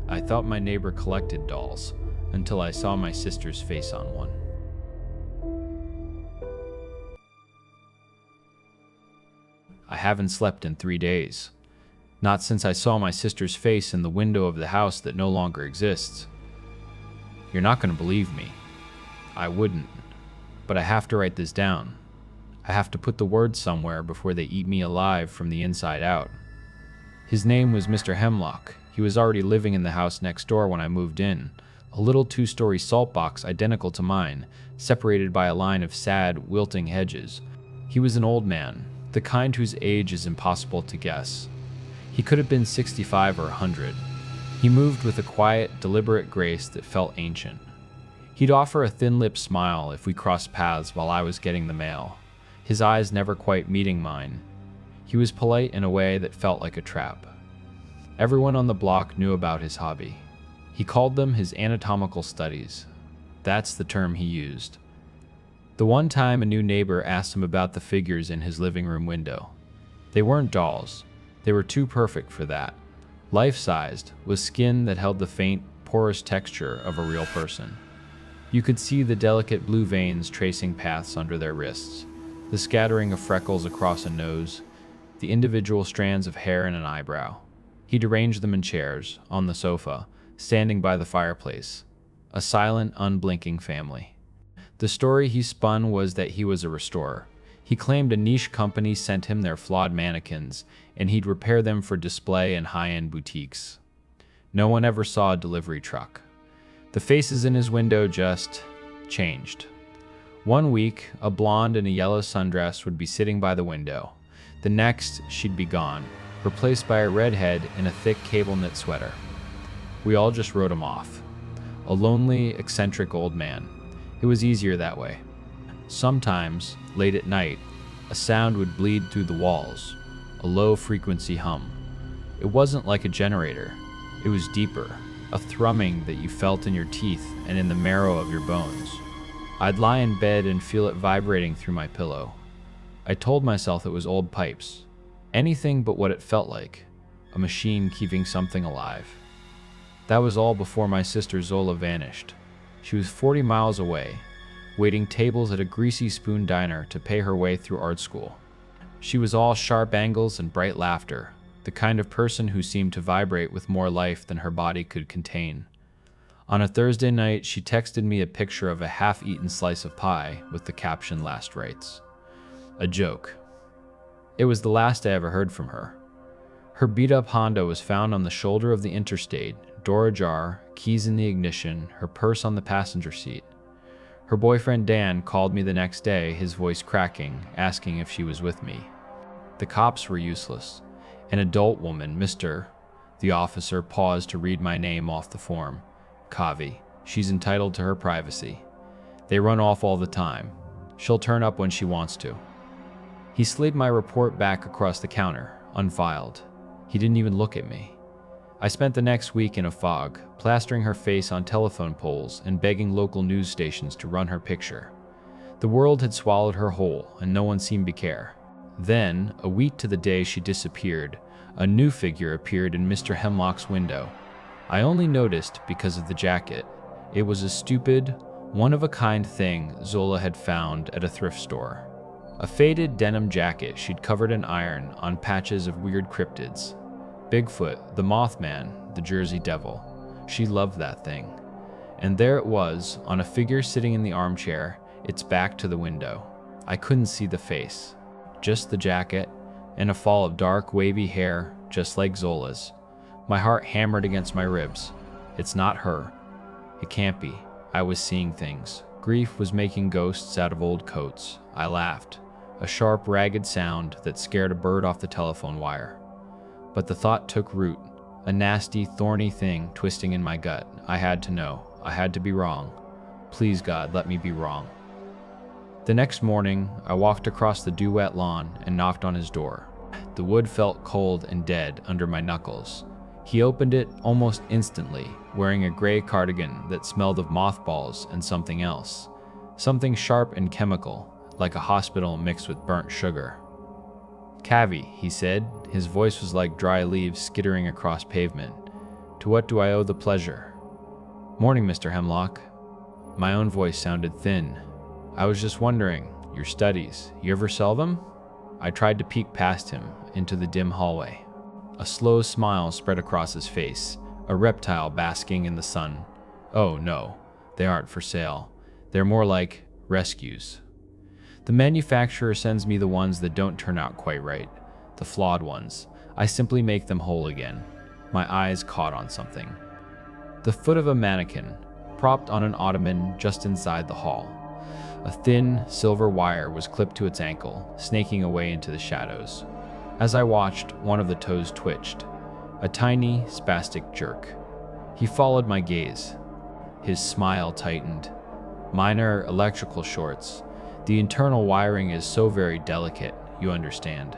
I thought my neighbor collected dolls until I saw my sister's face on one. I haven't slept in 3 days. Not since I saw my sister's face in the window of the house that no longer exists. You're not going to believe me. I wouldn't. But I have to write this down. I have to put the words somewhere before they eat me alive from the inside out. His name was Mr. Hemlock. He was already living in the house next door when I moved in. A little 2-story salt box identical to mine, separated by a line of sad, wilting hedges. He was an old man, the kind whose age is impossible to guess. He could have been 65 or 100. He moved with a quiet, deliberate grace that felt ancient. He'd offer a thin-lipped smile if we crossed paths while I was getting the mail, his eyes never quite meeting mine. He was polite in a way that felt like a trap. Everyone on the block knew about his hobby. He called them his anatomical studies. That's the term he used. The one time a new neighbor asked him about the figures in his living room window. They weren't dolls. They were too perfect for that. Life-sized, with skin that held the faint, porous texture of a real person. You could see the delicate blue veins tracing paths under their wrists, the scattering of freckles across a nose, the individual strands of hair in an eyebrow. He'd arranged them in chairs, on the sofa, standing by the fireplace. A silent, unblinking family. The story he spun was that he was a restorer. He claimed a niche company sent him their flawed mannequins, and he'd repair them for display in high-end boutiques. No one ever saw a delivery truck. The faces in his window just changed. One week, a blonde in a yellow sundress would be sitting by the window. The next, she'd be gone, replaced by a redhead in a thick cable-knit sweater. We all just wrote him off. A lonely, eccentric old man. It was easier that way. Sometimes, late at night, a sound would bleed through the walls, a low-frequency hum. It wasn't like a generator. It was deeper, a thrumming that you felt in your teeth and in the marrow of your bones. I'd lie in bed and feel it vibrating through my pillow. I told myself it was old pipes. Anything but what it felt like, a machine keeping something alive. That was all before my sister Zola vanished. She was 40 miles away, waiting tables at a greasy spoon diner to pay her way through art school. She was all sharp angles and bright laughter, the kind of person who seemed to vibrate with more life than her body could contain. On a Thursday night, she texted me a picture of a half-eaten slice of pie with the caption "Last Rites." A joke. It was the last I ever heard from her. Her beat-up Honda was found on the shoulder of the interstate, door ajar, keys in the ignition, her purse on the passenger seat. Her boyfriend Dan called me the next day, his voice cracking, asking if she was with me. The cops were useless. An adult woman, the officer paused to read my name off the form. Kavi. She's entitled to her privacy. They run off all the time. She'll turn up when she wants to. He slid my report back across the counter, unfiled. He didn't even look at me. I spent the next week in a fog, plastering her face on telephone poles and begging local news stations to run her picture. The world had swallowed her whole, and no one seemed to care. Then, a week to the day she disappeared, a new figure appeared in Mr. Hemlock's window. I only noticed because of the jacket. It was a stupid, one-of-a-kind thing Zola had found at a thrift store. A faded denim jacket she'd covered in iron on patches of weird cryptids. Bigfoot, the Mothman, the Jersey Devil. She loved that thing. And there it was, on a figure sitting in the armchair, its back to the window. I couldn't see the face. Just the jacket, and a fall of dark, wavy hair, just like Zola's. My heart hammered against my ribs. It's not her. It can't be. I was seeing things. Grief was making ghosts out of old coats. I laughed. A sharp, ragged sound that scared a bird off the telephone wire. But the thought took root, a nasty, thorny thing twisting in my gut. I had to know. I had to be wrong. Please, God, let me be wrong. The next morning, I walked across the dew-wet lawn and knocked on his door. The wood felt cold and dead under my knuckles. He opened it almost instantly, wearing a gray cardigan that smelled of mothballs and something else. Something sharp and chemical, like a hospital mixed with burnt sugar. "Cavi," he said. His voice was like dry leaves skittering across pavement. To To what do I owe the pleasure? Morning, Mr. Hemlock. My own voice sounded thin. I was just wondering, your studies, you ever sell them? I tried to peek past him into the dim hallway. A slow smile spread across his face, a reptile basking in the sun. Oh no, they aren't for sale. They're more like rescues. The manufacturer sends me the ones that don't turn out quite right, the flawed ones. I simply make them whole again. My eyes caught on something. The foot of a mannequin, propped on an ottoman just inside the hall. A thin, silver wire was clipped to its ankle, snaking away into the shadows. As I watched, one of the toes twitched. A tiny, spastic jerk. He followed my gaze. His smile tightened. Mine are electrical shorts. The internal wiring is so very delicate, you understand.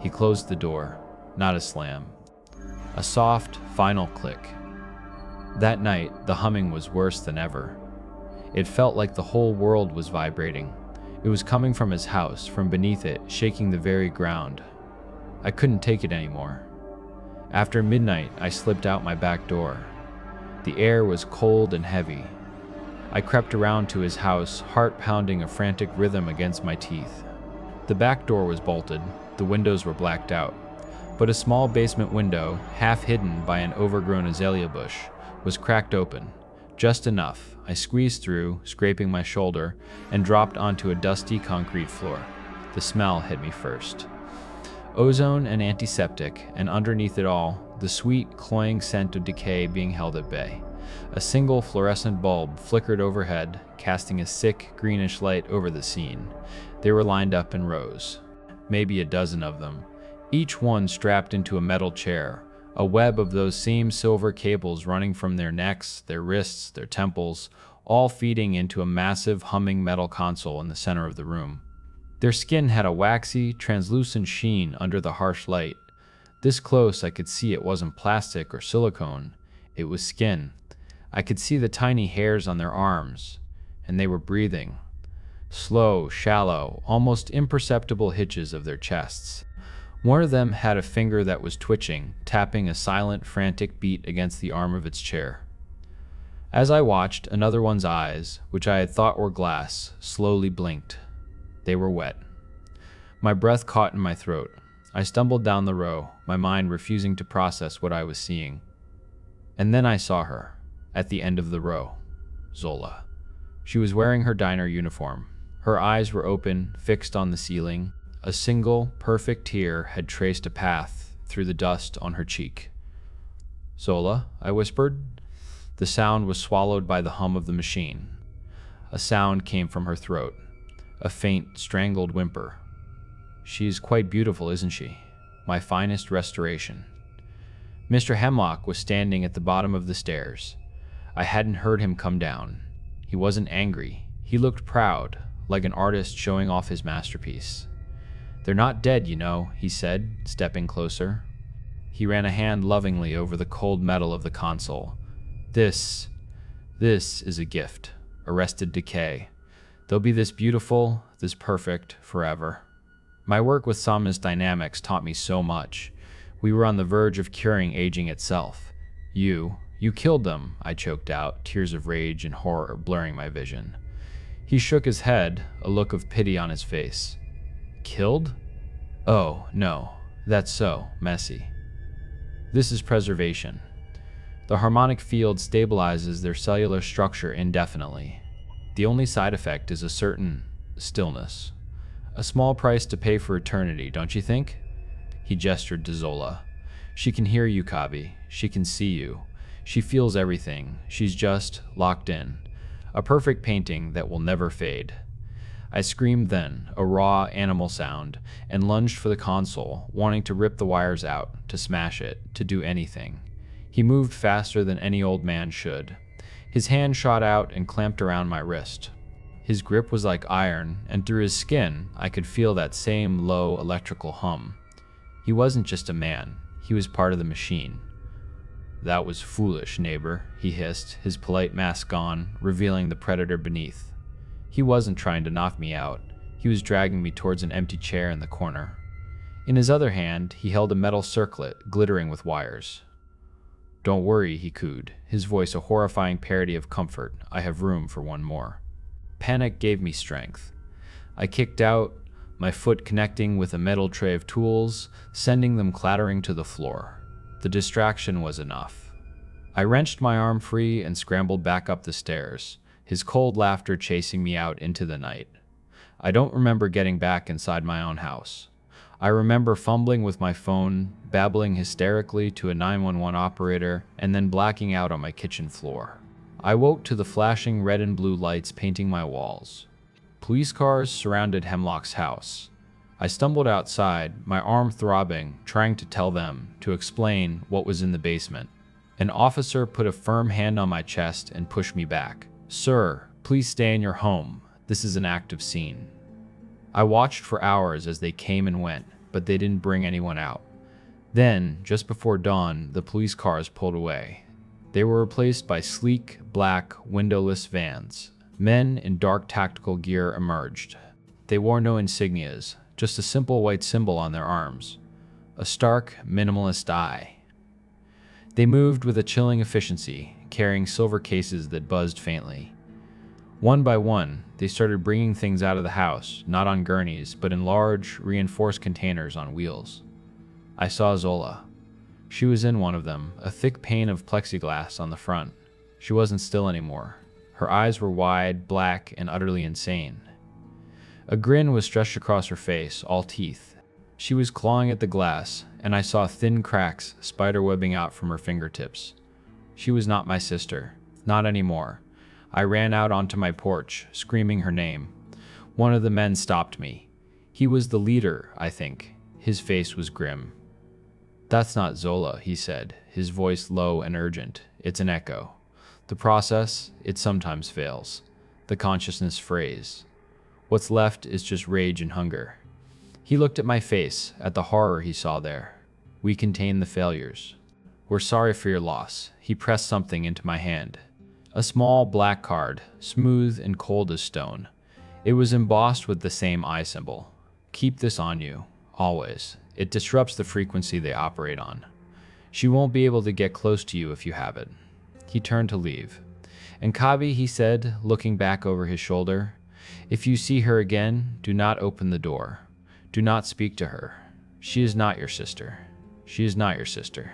He closed the door. Not a slam. A soft, final click. That night, the humming was worse than ever. It felt like the whole world was vibrating. It was coming from his house, from beneath it, shaking the very ground. I couldn't take it anymore. After midnight, I slipped out my back door. The air was cold and heavy. I crept around to his house, heart pounding a frantic rhythm against my teeth. The back door was bolted, the windows were blacked out, but a small basement window, half hidden by an overgrown azalea bush, was cracked open. Just enough. I squeezed through, scraping my shoulder, and dropped onto a dusty concrete floor. The smell hit me first. Ozone and antiseptic, and underneath it all, the sweet, cloying scent of decay being held at bay. A single fluorescent bulb flickered overhead, casting a sick, greenish light over the scene. They were lined up in rows. Maybe a dozen of them, each one strapped into a metal chair, a web of those same silver cables running from their necks, their wrists, their temples, all feeding into a massive, humming metal console in the center of the room. Their skin had a waxy, translucent sheen under the harsh light. This close, I could see it wasn't plastic or silicone. It was skin. I could see the tiny hairs on their arms, and they were breathing. Slow, shallow, almost imperceptible hitches of their chests. One of them had a finger that was twitching, tapping a silent, frantic beat against the arm of its chair. As I watched, another one's eyes, which I had thought were glass, slowly blinked. They were wet. My breath caught in my throat. I stumbled down the row, my mind refusing to process what I was seeing. And then I saw her, at the end of the row. Zola. She was wearing her diner uniform. Her eyes were open, fixed on the ceiling. A single, perfect tear had traced a path through the dust on her cheek. "Zola," I whispered. The sound was swallowed by the hum of the machine. A sound came from her throat, a faint, strangled whimper. "She's quite beautiful, isn't she? My finest restoration." Mr. Hemlock was standing at the bottom of the stairs. I hadn't heard him come down. He wasn't angry. He looked proud, like an artist showing off his masterpiece. "They're not dead, you know," he said, stepping closer. He ran a hand lovingly over the cold metal of the console. This is a gift, arrested decay. They'll be this beautiful, this perfect, forever. My work with Somnus Dynamics taught me so much. We were on the verge of curing aging itself. You killed them," I choked out, tears of rage and horror blurring my vision. He shook his head, a look of pity on his face. "Killed? Oh, no, that's so messy. This is preservation. The harmonic field stabilizes their cellular structure indefinitely. The only side effect is a certain stillness. A small price to pay for eternity, don't you think?" He gestured to Zola. "She can hear you, Kavi. She can see you. She feels everything. She's just locked in. A perfect painting that will never fade." I screamed then, a raw animal sound, and lunged for the console, wanting to rip the wires out, to smash it, to do anything. He moved faster than any old man should. His hand shot out and clamped around my wrist. His grip was like iron, and through his skin, I could feel that same low electrical hum. He wasn't just a man, he was part of the machine. "That was foolish, neighbor," he hissed, his polite mask gone, revealing the predator beneath. He wasn't trying to knock me out. He was dragging me towards an empty chair in the corner. In his other hand, he held a metal circlet glittering with wires. "Don't worry," he cooed, his voice a horrifying parody of comfort. "I have room for one more." Panic gave me strength. I kicked out, my foot connecting with a metal tray of tools, sending them clattering to the floor. The distraction was enough. I wrenched my arm free and scrambled back up the stairs, his cold laughter chasing me out into the night. I don't remember getting back inside my own house. I remember fumbling with my phone, babbling hysterically to a 911 operator, and then blacking out on my kitchen floor. I woke to the flashing red and blue lights painting my walls. Police cars surrounded Hemlock's house. I stumbled outside, my arm throbbing, trying to tell them, to explain what was in the basement. An officer put a firm hand on my chest and pushed me back. "Sir, please stay in your home. This is an active scene." I watched for hours as they came and went, but they didn't bring anyone out. Then, just before dawn, the police cars pulled away. They were replaced by sleek, black, windowless vans. Men in dark tactical gear emerged. They wore no insignias, just a simple white symbol on their arms. A stark, minimalist eye. They moved with a chilling efficiency, carrying silver cases that buzzed faintly. One by one, they started bringing things out of the house, not on gurneys, but in large, reinforced containers on wheels. I saw Zola. She was in one of them, a thick pane of plexiglass on the front. She wasn't still anymore. Her eyes were wide, black, and utterly insane. A grin was stretched across her face, all teeth. She was clawing at the glass, and I saw thin cracks spiderwebbing out from her fingertips. She was not my sister. Not anymore. I ran out onto my porch, screaming her name. One of the men stopped me. He was the leader, I think. His face was grim. "That's not Zola," he said, his voice low and urgent. "It's an echo. The process, it sometimes fails. The consciousness frays. What's left is just rage and hunger." He looked at my face, at the horror he saw there. "We contain the failures. We're sorry for your loss." He pressed something into my hand. A small black card, smooth and cold as stone. It was embossed with the same eye symbol. "Keep this on you, always. It disrupts the frequency they operate on. She won't be able to get close to you if you have it." He turned to leave. "And Kavi," he said, looking back over his shoulder, "if you see her again, do not open the door. Do not speak to her. She is not your sister. She is not your sister."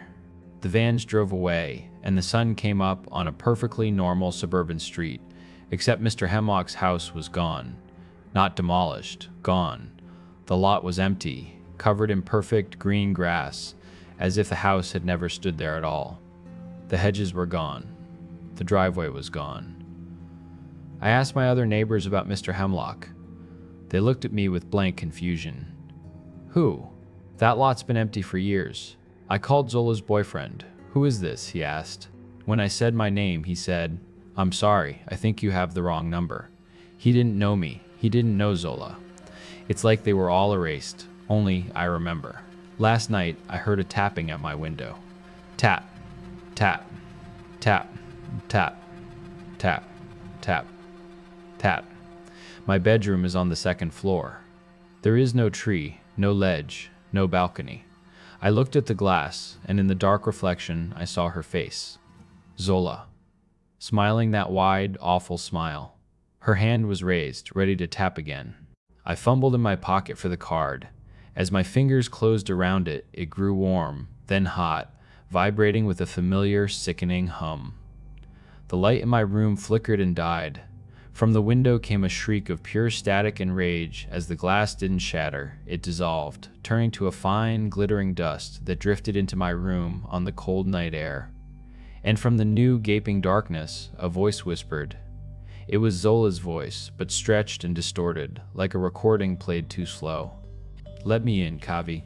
The vans drove away, and the sun came up on a perfectly normal suburban street, except Mr. Hemlock's house was gone. Not demolished, gone. The lot was empty, covered in perfect green grass, as if the house had never stood there at all. The hedges were gone. The driveway was gone. I asked my other neighbors about Mr. Hemlock. They looked at me with blank confusion. "Who? That lot's been empty for years." I called Zola's boyfriend. "Who is this?" he asked. When I said my name, he said, "I'm sorry, I think you have the wrong number." He didn't know me. He didn't know Zola. It's like they were all erased, only I remember. Last night, I heard a tapping at my window. Tap, tap, tap, tap, tap, tap, tap. My bedroom is on the second floor. There is no tree, no ledge, no balcony. I looked at the glass, and in the dark reflection, I saw her face. Zola. Smiling that wide, awful smile. Her hand was raised, ready to tap again. I fumbled in my pocket for the card. As my fingers closed around it, it grew warm, then hot, vibrating with a familiar, sickening hum. The light in my room flickered and died. From the window came a shriek of pure static and rage. As the glass didn't shatter, it dissolved, turning to a fine, glittering dust that drifted into my room on the cold night air. And from the new, gaping darkness, a voice whispered. It was Zola's voice, but stretched and distorted, like a recording played too slow. "Let me in, Kavi."